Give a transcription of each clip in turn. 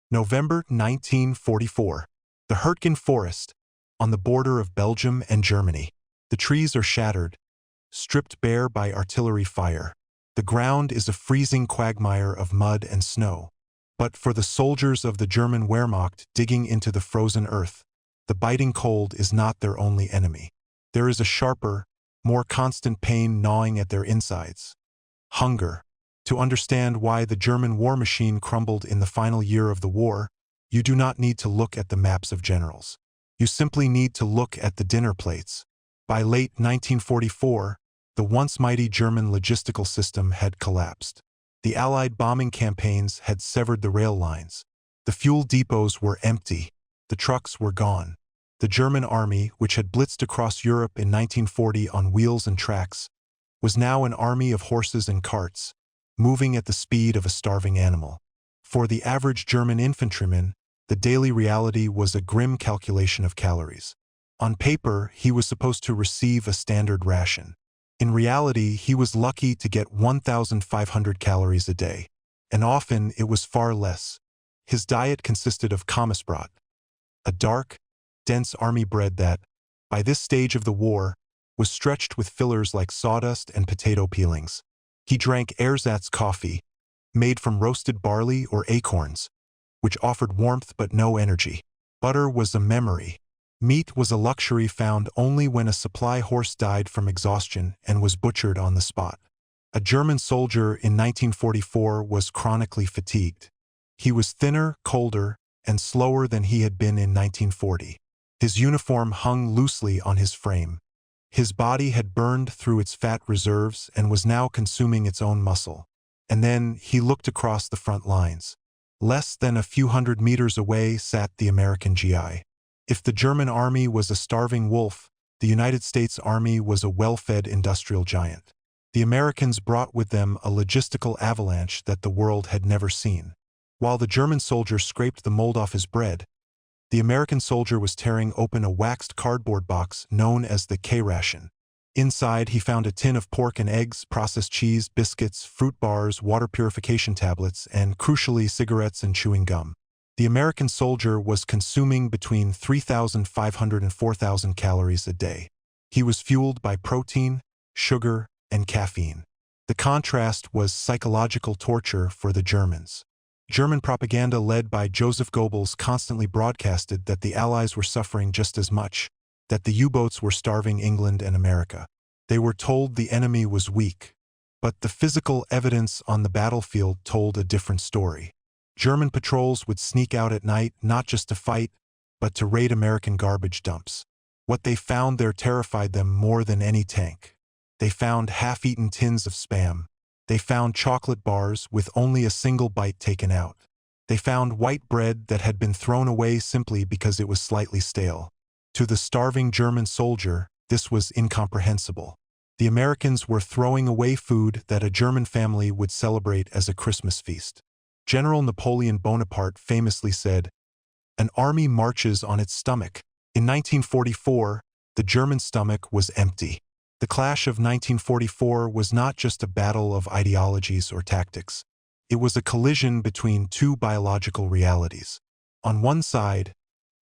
November 1944. The Hurtgen Forest, on the border of Belgium and Germany. The trees are shattered, stripped bare by artillery fire. The ground is a freezing quagmire of mud and snow. But for the soldiers of the German Wehrmacht digging into the frozen earth, the biting cold is not their only enemy. There is a sharper, more constant pain gnawing at their insides. Hunger. To understand why the German war machine crumbled in the final year of the war, you do not need to look at the maps of generals. You simply need to look at the dinner plates. By late 1944, the once mighty German logistical system had collapsed. The Allied bombing campaigns had severed the rail lines. The fuel depots were empty. The trucks were gone. The German army, which had blitzed across Europe in 1940 on wheels and tracks, was now an army of horses and carts, moving at the speed of a starving animal. For the average German infantryman, the daily reality was a grim calculation of calories. On paper, he was supposed to receive a standard ration. In reality, he was lucky to get 1,500 calories a day, and often it was far less. His diet consisted of Kommissbrot, a dark, dense army bread that, by this stage of the war, was stretched with fillers like sawdust and potato peelings. He drank ersatz coffee, made from roasted barley or acorns, which offered warmth but no energy. Butter was a memory. Meat was a luxury found only when a supply horse died from exhaustion and was butchered on the spot. A German soldier in 1944 was chronically fatigued. He was thinner, colder, and slower than he had been in 1940. His uniform hung loosely on his frame. His body had burned through its fat reserves and was now consuming its own muscle. And then he looked across the front lines. Less than a few hundred meters away sat the American GI. If the German army was a starving wolf, the United States Army was a well-fed industrial giant. The Americans brought with them a logistical avalanche that the world had never seen. While the German soldier scraped the mold off his bread, the American soldier was tearing open a waxed cardboard box known as the K-ration. Inside, he found a tin of pork and eggs, processed cheese, biscuits, fruit bars, water purification tablets, and, crucially, cigarettes and chewing gum. The American soldier was consuming between 3,500 and 4,000 calories a day. He was fueled by protein, sugar, and caffeine. The contrast was psychological torture for the Germans. German propaganda led by Joseph Goebbels constantly broadcasted that the Allies were suffering just as much, that the U-boats were starving England and America. They were told the enemy was weak, but the physical evidence on the battlefield told a different story. German patrols would sneak out at night not just to fight, but to raid American garbage dumps. What they found there terrified them more than any tank. They found half-eaten tins of Spam. They found chocolate bars with only a single bite taken out. They found white bread that had been thrown away simply because it was slightly stale. To the starving German soldier, this was incomprehensible. The Americans were throwing away food that a German family would celebrate as a Christmas feast. General Napoleon Bonaparte famously said, "An army marches on its stomach." In 1944, the German stomach was empty. The clash of 1944 was not just a battle of ideologies or tactics. It was a collision between two biological realities. On one side,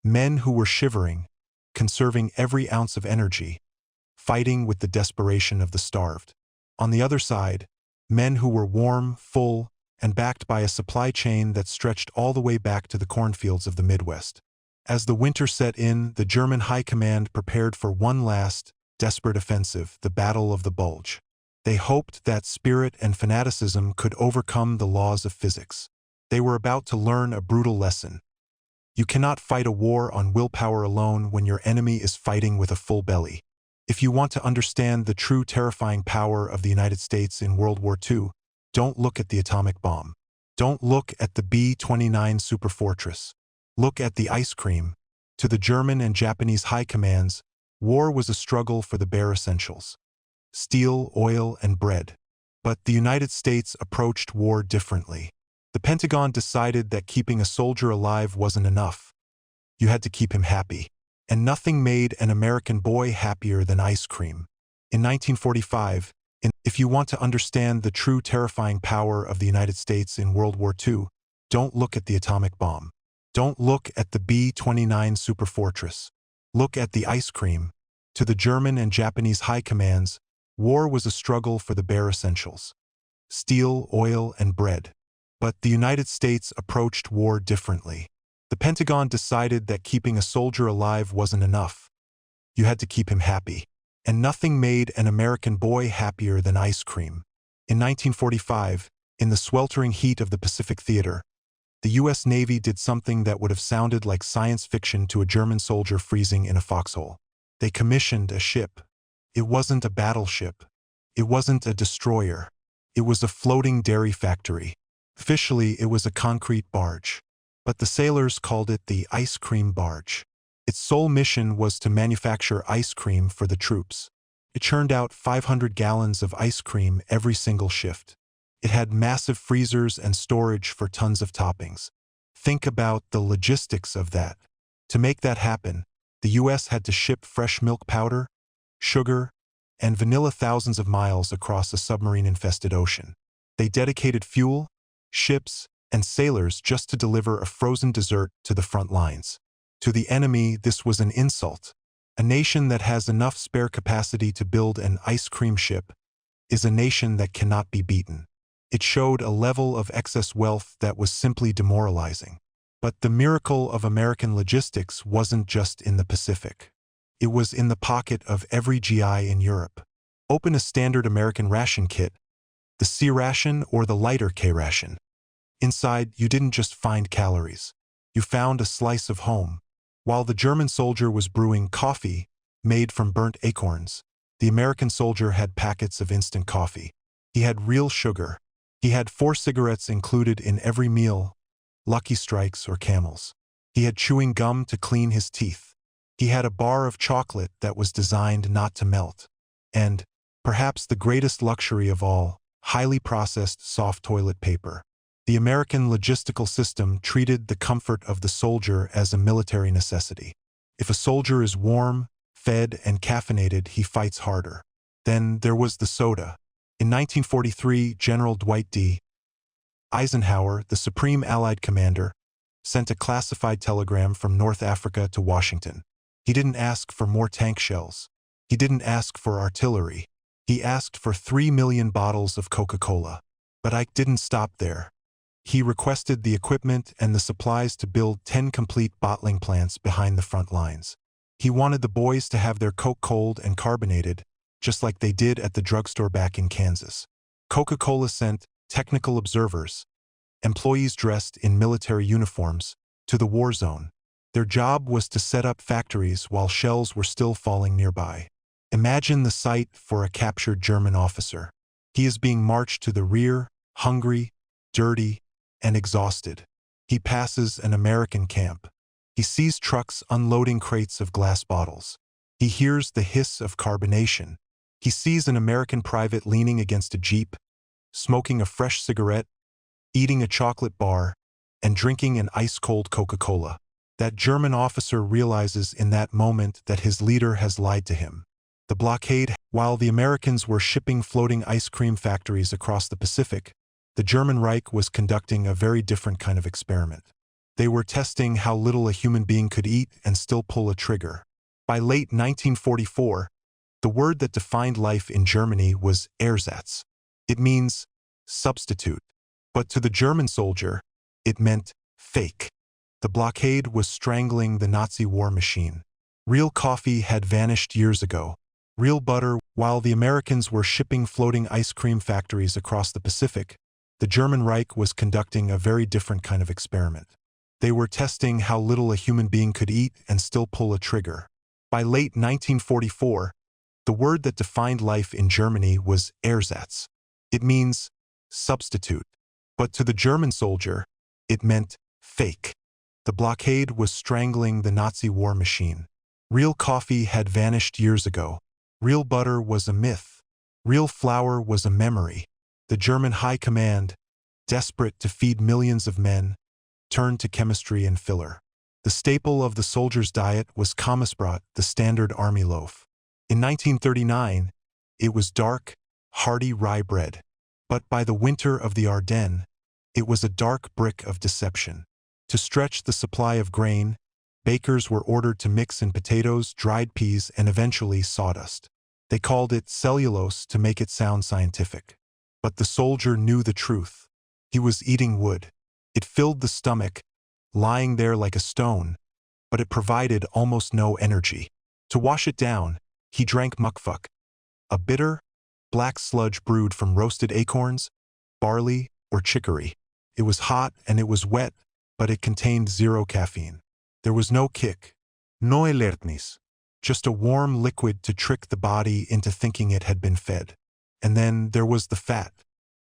men who were shivering, conserving every ounce of energy, fighting with the desperation of the starved. On the other side, men who were warm, full, and backed by a supply chain that stretched all the way back to the cornfields of the Midwest. As the winter set in, the German High Command prepared for one last, desperate offensive, the Battle of the Bulge. They hoped that spirit and fanaticism could overcome the laws of physics. They were about to learn a brutal lesson. You cannot fight a war on willpower alone when your enemy is fighting with a full belly. If you want to understand the true terrifying power of the United States in World War II, don't look at the atomic bomb. Don't look at the B-29 superfortress. Look at the ice cream. To the German and Japanese high commands, war was a struggle for the bare essentials: steel, oil, and bread. But the United States approached war differently. The Pentagon decided that keeping a soldier alive wasn't enough. You had to keep him happy. And nothing made an American boy happier than ice cream. In 1945, if you want to understand the true terrifying power of the United States in World War II, Don't look at the atomic bomb. Don't look at the B-29 superfortress. Look at the ice cream. To the German and Japanese high commands, war was a struggle for the bare essentials: steel, oil, and bread. But the United States approached war differently. The Pentagon decided that keeping a soldier alive wasn't enough. You had to keep him happy. And nothing made an American boy happier than ice cream. In 1945, in the sweltering heat of the Pacific Theater, the U.S. Navy did something that would have sounded like science fiction to a German soldier freezing in a foxhole. They commissioned a ship. It wasn't a battleship. It wasn't a destroyer. It was a floating dairy factory. Officially, it was a concrete barge. But the sailors called it the ice cream barge. Its sole mission was to manufacture ice cream for the troops. It churned out 500 gallons of ice cream every single shift. It had massive freezers and storage for tons of toppings. Think about the logistics of that. To make that happen, the U.S. had to ship fresh milk powder, sugar, and vanilla thousands of miles across a submarine-infested ocean. They dedicated fuel, ships, and sailors just to deliver a frozen dessert to the front lines. To the enemy, this was an insult. A nation that has enough spare capacity to build an ice cream ship is a nation that cannot be beaten. It showed a level of excess wealth that was simply demoralizing. But the miracle of American logistics wasn't just in the Pacific. It was in the pocket of every GI in Europe. Open a standard American ration kit, the C ration or the lighter K ration. Inside, you didn't just find calories. You found a slice of home. While the German soldier was brewing coffee made from burnt acorns, the American soldier had packets of instant coffee. He had real sugar. He had 4 cigarettes included in every meal, Lucky Strikes or Camels. He had chewing gum to clean his teeth. He had a bar of chocolate that was designed not to melt. And, perhaps the greatest luxury of all, highly processed soft toilet paper. The American logistical system treated the comfort of the soldier as a military necessity. If a soldier is warm, fed, and caffeinated, he fights harder. Then there was the soda. In 1943, General Dwight D. Eisenhower, the Supreme Allied Commander, sent a classified telegram from North Africa to Washington. He didn't ask for more tank shells. He didn't ask for artillery. He asked for 3 million bottles of Coca-Cola. But Ike didn't stop there. He requested the equipment and the supplies to build 10 complete bottling plants behind the front lines. He wanted the boys to have their Coke cold and carbonated, just like they did at the drugstore back in Kansas. Coca-Cola sent technical observers, employees dressed in military uniforms, to the war zone. Their job was to set up factories while shells were still falling nearby. Imagine the sight for a captured German officer. He is being marched to the rear, hungry, dirty, and exhausted. He passes an American camp. He sees trucks unloading crates of glass bottles. He hears the hiss of carbonation. He sees an American private leaning against a jeep, smoking a fresh cigarette, eating a chocolate bar, and drinking an ice-cold Coca-Cola. That German officer realizes in that moment that his leader has lied to him. The blockade, while the Americans were shipping floating ice cream factories across the Pacific, the German Reich was conducting a very different kind of experiment. They were testing how little a human being could eat and still pull a trigger. By late 1944, the word that defined life in Germany was Ersatz. It means substitute. But to the German soldier, it meant fake. The blockade was strangling the Nazi war machine. Real coffee had vanished years ago. Real butter, while the Americans were shipping floating ice cream factories across the Pacific, the German Reich was conducting a very different kind of experiment. They were testing how little a human being could eat and still pull a trigger. By late 1944, the word that defined life in Germany was Ersatz. It means substitute. But to the German soldier, it meant fake. The blockade was strangling the Nazi war machine. Real coffee had vanished years ago. Real butter was a myth. Real flour was a memory. The German high command, desperate to feed millions of men, turned to chemistry and filler. The staple of the soldier's diet was Kommissbrot, the standard army loaf. In 1939, it was dark, hearty rye bread. But by the winter of the Ardennes, It was a dark brick of deception. To stretch the supply of grain, bakers were ordered to mix in potatoes, dried peas, and eventually sawdust. They called it cellulose to make it sound scientific. But the soldier knew the truth. He was eating wood. It filled the stomach, lying there like a stone, but it provided almost no energy. To wash it down, he drank muckfuck, a bitter, black sludge brewed from roasted acorns, barley, or chicory. It was hot and it was wet, but it contained zero caffeine. There was no kick, no alertness, just a warm liquid to trick the body into thinking it had been fed. And then there was the fat,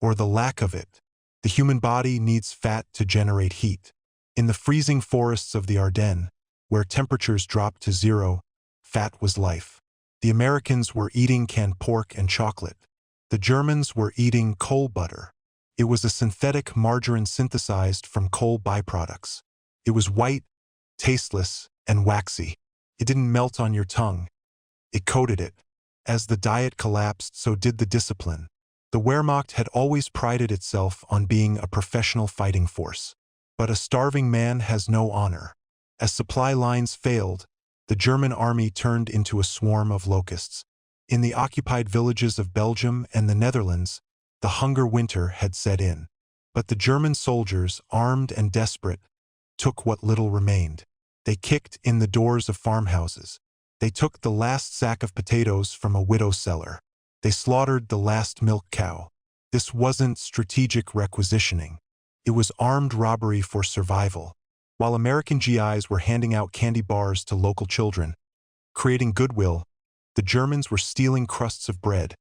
or the lack of it. The human body needs fat to generate heat. In the freezing forests of the Ardennes, where temperatures dropped to zero, fat was life. The Americans were eating canned pork and chocolate. The Germans were eating coal butter. It was a synthetic margarine synthesized from coal byproducts. It was white, tasteless, and waxy. It didn't melt on your tongue. It coated it. As the diet collapsed, so did the discipline. The Wehrmacht had always prided itself on being a professional fighting force. But a starving man has no honor. As supply lines failed, the German army turned into a swarm of locusts. In the occupied villages of Belgium and the Netherlands, the hunger winter had set in. But the German soldiers, armed and desperate, took what little remained. They kicked in the doors of farmhouses. They took the last sack of potatoes from a widow's cellar. They slaughtered the last milk cow. This wasn't strategic requisitioning. It was armed robbery for survival. While American GIs were handing out candy bars to local children, creating goodwill, the Germans were stealing crusts of bread,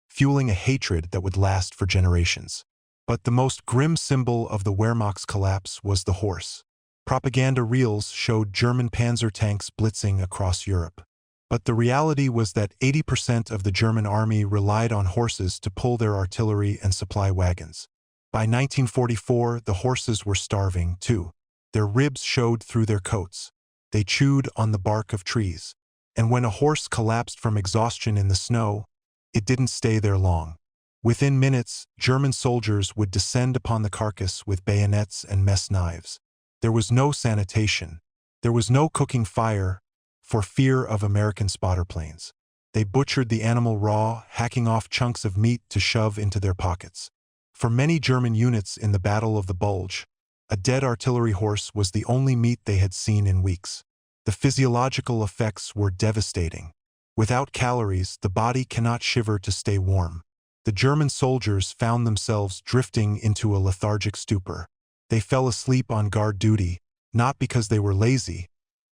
fueling a hatred that would last for generations. But the most grim symbol of the Wehrmacht's collapse was the horse. Propaganda reels showed German panzer tanks blitzing across Europe. But the reality was that 80% of the German army relied on horses to pull their artillery and supply wagons. By 1944, the horses were starving, too. Their ribs showed through their coats. They chewed on the bark of trees. And when a horse collapsed from exhaustion in the snow, it didn't stay there long. Within minutes, German soldiers would descend upon the carcass with bayonets and mess knives. There was no sanitation. There was no cooking fire, for fear of American spotter planes. They butchered the animal raw, hacking off chunks of meat to shove into their pockets. For many German units in the Battle of the Bulge, a dead artillery horse was the only meat they had seen in weeks. The physiological effects were devastating. Without calories, the body cannot shiver to stay warm. The German soldiers found themselves drifting into a lethargic stupor. They fell asleep on guard duty, not because they were lazy,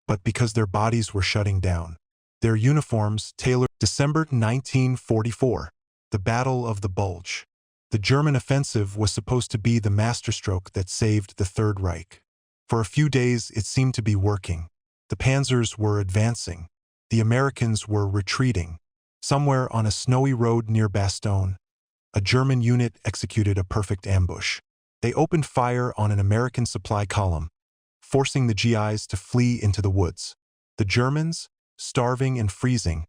but because their bodies were shutting down. Their uniforms tailored. December 1944, the Battle of the Bulge. The German offensive was supposed to be the masterstroke that saved the Third Reich. For a few days, it seemed to be working. The panzers were advancing. The Americans were retreating. Somewhere on a snowy road near Bastogne, a German unit executed a perfect ambush. They opened fire on an American supply column, forcing the GIs to flee into the woods. The Germans, starving and freezing,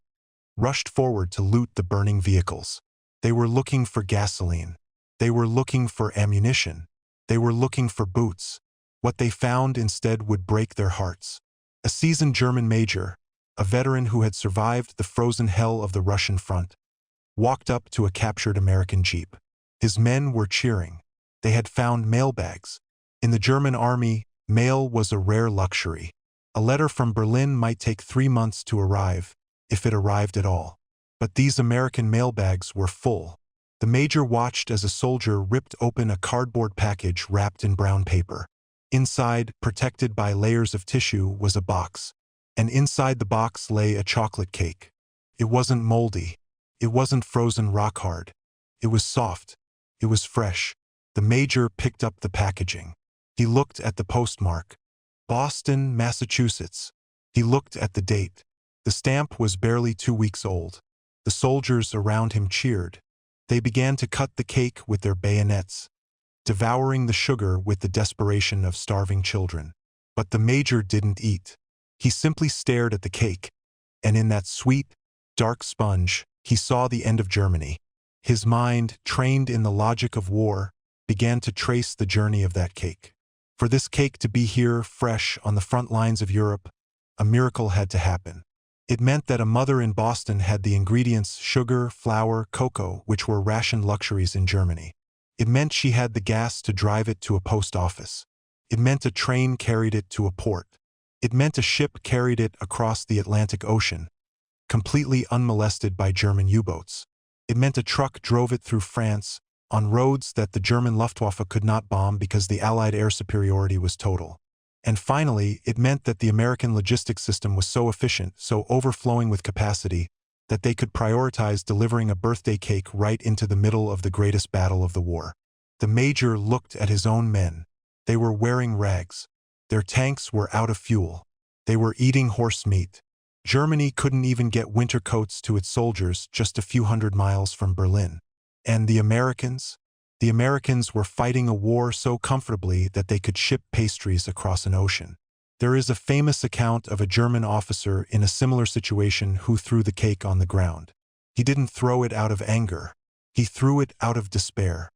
rushed forward to loot the burning vehicles. They were looking for gasoline. They were looking for ammunition. They were looking for boots. What they found instead would break their hearts. A seasoned German major, a veteran who had survived the frozen hell of the Russian front, walked up to a captured American jeep. His men were cheering. They had found mailbags. In the German army, mail was a rare luxury. A letter from Berlin might take 3 months to arrive, if it arrived at all. But these American mailbags were full. The major watched as a soldier ripped open a cardboard package wrapped in brown paper. Inside, protected by layers of tissue, was a box. And inside the box lay a chocolate cake. It wasn't moldy. It wasn't frozen rock hard. It was soft. It was fresh. The major picked up the packaging. He looked at the postmark. Boston, Massachusetts. He looked at the date. The stamp was barely 2 weeks old. The soldiers around him cheered. They began to cut the cake with their bayonets, devouring the sugar with the desperation of starving children. But the major didn't eat. He simply stared at the cake, and in that sweet, dark sponge, he saw the end of Germany. His mind, trained in the logic of war, began to trace the journey of that cake. For this cake to be here, fresh, on the front lines of Europe, a miracle had to happen. It meant that a mother in Boston had the ingredients sugar, flour, cocoa, which were rationed luxuries in Germany. It meant she had the gas to drive it to a post office. It meant a train carried it to a port. It meant a ship carried it across the Atlantic Ocean, completely unmolested by German U-boats. It meant a truck drove it through France, on roads that the German Luftwaffe could not bomb because the Allied air superiority was total. And finally, it meant that the American logistics system was so efficient, so overflowing with capacity, that they could prioritize delivering a birthday cake right into the middle of the greatest battle of the war. The major looked at his own men. They were wearing rags. Their tanks were out of fuel. They were eating horse meat. Germany couldn't even get winter coats to its soldiers just a few hundred miles from Berlin. And the Americans? The Americans were fighting a war so comfortably that they could ship pastries across an ocean. There is a famous account of a German officer in a similar situation who threw the cake on the ground. He didn't throw it out of anger. He threw it out of despair.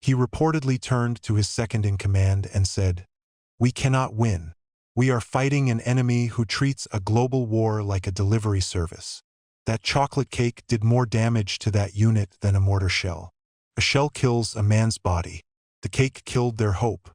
He reportedly turned to his second in command and said, "We cannot win. We are fighting an enemy who treats a global war like a delivery service." That chocolate cake did more damage to that unit than a mortar shell. A shell kills a man's body. The cake killed their hope.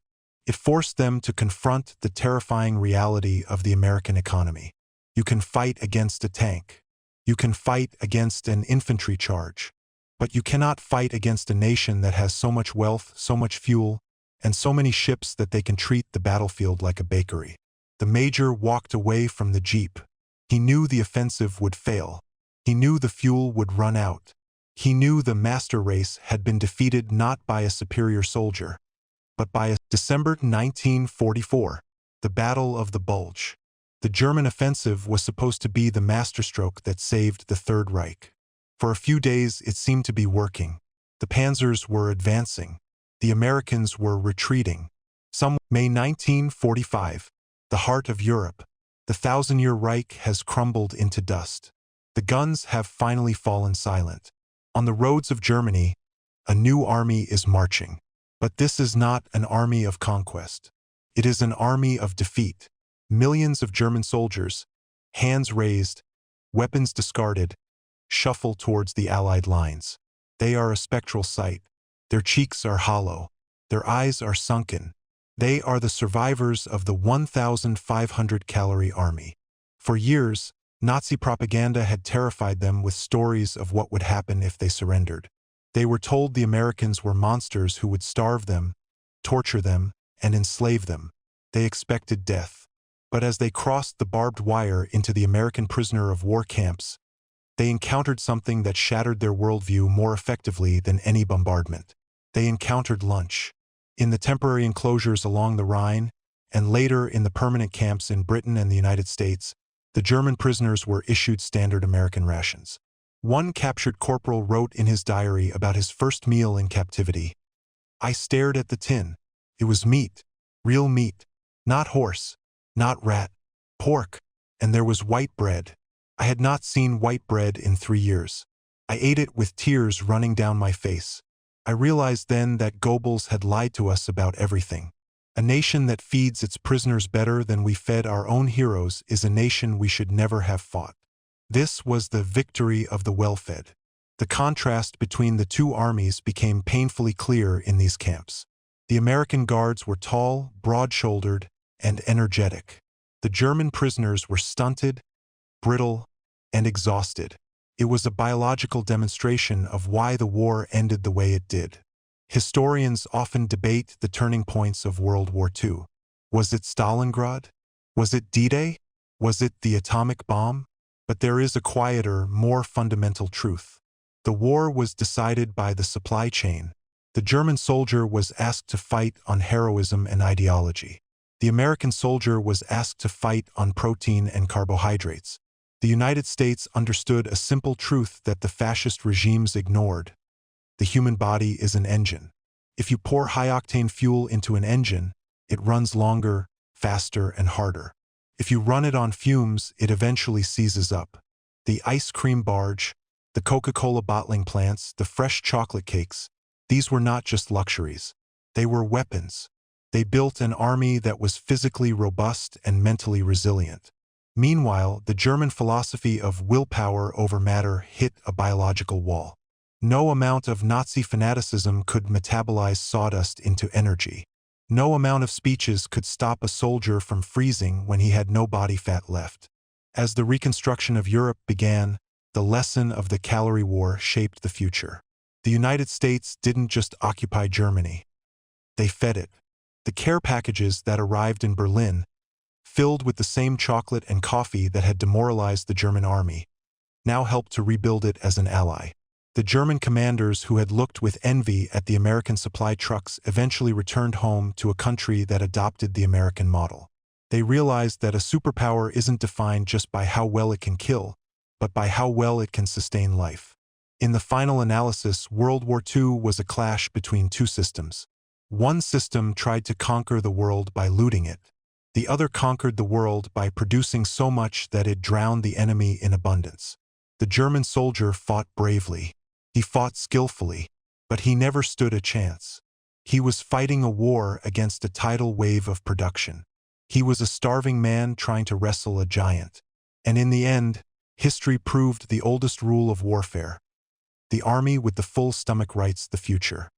It forced them to confront the terrifying reality of the American economy. You can fight against a tank. You can fight against an infantry charge. But you cannot fight against a nation that has so much wealth, so much fuel, and so many ships that they can treat the battlefield like a bakery. The major walked away from the jeep. He knew the offensive would fail. He knew the fuel would run out. He knew the master race had been defeated not by a superior soldier, but by December 1944, the Battle of the Bulge. The German offensive was supposed to be the masterstroke that saved the Third Reich. For a few days it seemed to be working. The panzers were advancing. The Americans were retreating. May 1945, the heart of Europe. The thousand-year Reich has crumbled into dust. The guns have finally fallen silent. On the roads of Germany, a new army is marching. But this is not an army of conquest. It is an army of defeat. Millions of German soldiers, hands raised, weapons discarded, shuffle towards the Allied lines. They are a spectral sight. Their cheeks are hollow. Their eyes are sunken. They are the survivors of the 1,500-calorie army. For years, Nazi propaganda had terrified them with stories of what would happen if they surrendered. They were told the Americans were monsters who would starve them, torture them, and enslave them. They expected death. But as they crossed the barbed wire into the American prisoner of war camps, they encountered something that shattered their worldview more effectively than any bombardment. They encountered lunch. In the temporary enclosures along the Rhine, and later in the permanent camps in Britain and the United States, the German prisoners were issued standard American rations. One captured corporal wrote in his diary about his first meal in captivity. "I stared at the tin. It was meat, real meat, not horse, not rat, pork, and there was white bread. I had not seen white bread in 3 years. I ate it with tears running down my face. I realized then that Goebbels had lied to us about everything. A nation that feeds its prisoners better than we fed our own heroes is a nation we should never have fought." This was the victory of the well-fed. The contrast between the two armies became painfully clear in these camps. The American guards were tall, broad-shouldered, and energetic. The German prisoners were stunted, brittle, and exhausted. It was a biological demonstration of why the war ended the way it did. Historians often debate the turning points of World War II. Was it Stalingrad? Was it D-Day? Was it the atomic bomb? But there is a quieter, more fundamental truth. The war was decided by the supply chain. The German soldier was asked to fight on heroism and ideology. The American soldier was asked to fight on protein and carbohydrates. The United States understood a simple truth that the fascist regimes ignored. The human body is an engine. If you pour high-octane fuel into an engine, it runs longer, faster, and harder. If you run it on fumes, it eventually seizes up. The ice cream barge, the Coca-Cola bottling plants, the fresh chocolate cakes, These were not just luxuries. They were weapons. They built an army that was physically robust and mentally resilient. Meanwhile, the German philosophy of willpower over matter hit a biological wall. No amount of Nazi fanaticism could metabolize sawdust into energy. No amount of speeches could stop a soldier from freezing when he had no body fat left. As the reconstruction of Europe began, the lesson of the calorie war shaped the future. The United States didn't just occupy Germany. They fed it. The care packages that arrived in Berlin, filled with the same chocolate and coffee that had demoralized the German army, now helped to rebuild it as an ally. The German commanders who had looked with envy at the American supply trucks eventually returned home to a country that adopted the American model. They realized that a superpower isn't defined just by how well it can kill, but by how well it can sustain life. In the final analysis, World War II was a clash between two systems. One system tried to conquer the world by looting it. The other conquered the world by producing so much that it drowned the enemy in abundance. The German soldier fought bravely. He fought skillfully, but he never stood a chance. He was fighting a war against a tidal wave of production. He was a starving man trying to wrestle a giant. And in the end, history proved the oldest rule of warfare. The army with the full stomach writes the future.